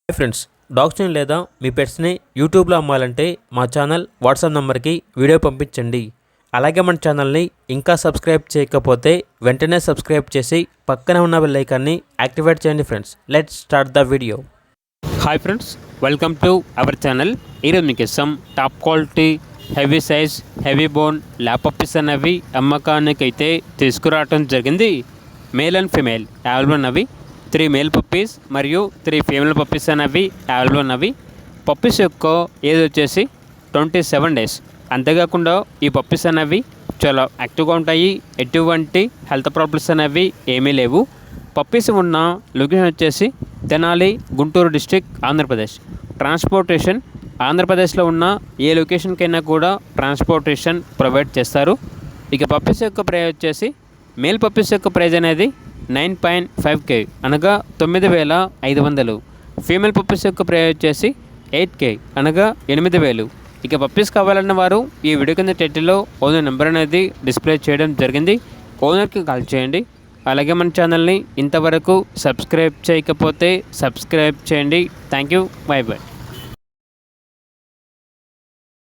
Hi friends, డాగ్స్ని లేదా మీ పెట్స్ని యూట్యూబ్లో అమ్మాలంటే మా ఛానల్ వాట్సాప్ నెంబర్కి వీడియో పంపించండి. అలాగే మన ఛానల్ని ఇంకా సబ్స్క్రైబ్ చేయకపోతే వెంటనే సబ్స్క్రైబ్ చేసి పక్కనే ఉన్న బెల్ ఐకాన్ని యాక్టివేట్ చేయండి. Friends, let's start the video. Hi friends, welcome to our channel. ఈరోజు మీకు ఇస్తాం top quality heavy size heavy bone lap puppies అనేవి అమ్మకానికి అయితే తీసుకురావడం జరిగింది. మేల్ అండ్ ఫీమేల్ అవైలబుల్ ఉన్నవి. 3 మేల్ పప్పీస్ మరియు 3 ఫీమేల్ పప్పీస్ అనేవి అవైలబుల్ ఉన్నవి. పప్పీస్ యొక్క ఏజ్ వచ్చేసి 27 డేస్. అంతేకాకుండా ఈ పప్పీస్ అనేవి చాలా యాక్టివ్గా ఉంటాయి. ఎటువంటి హెల్త్ ప్రాబ్లమ్స్ అనేవి ఏమీ లేవు. పప్పీస్ ఉన్న లొకేషన్ వచ్చేసి తెనాలి, గుంటూరు డిస్ట్రిక్ట్, ఆంధ్రప్రదేశ్. ట్రాన్స్పోర్టేషన్ ఆంధ్రప్రదేశ్లో ఉన్న ఏ లొకేషన్కైనా కూడా ట్రాన్స్పోర్టేషన్ ప్రొవైడ్ చేస్తారు. ఇక పప్పీస్ యొక్క ప్రైస్ వచ్చేసి మేల్ పప్పీస్ యొక్క ప్రైస్ అనేది 9.5K అనగా 9,500. ఫీమేల్ పప్పీస్ యొక్క ప్రైస్ వచ్చేసి 8K అనగా 8,000. ఇక పప్పీస్ కావాలన్న వారు ఈ వీడియో కింద టైటిల్లో ఓనర్ నెంబర్ అనేది డిస్ప్లే చేయడం జరిగింది. ఓనర్కి కాల్ చేయండి. అలాగే మన ఛానల్ని ఇంతవరకు సబ్స్క్రైబ్ చేయకపోతే సబ్స్క్రైబ్ చేయండి. Thank you. By by.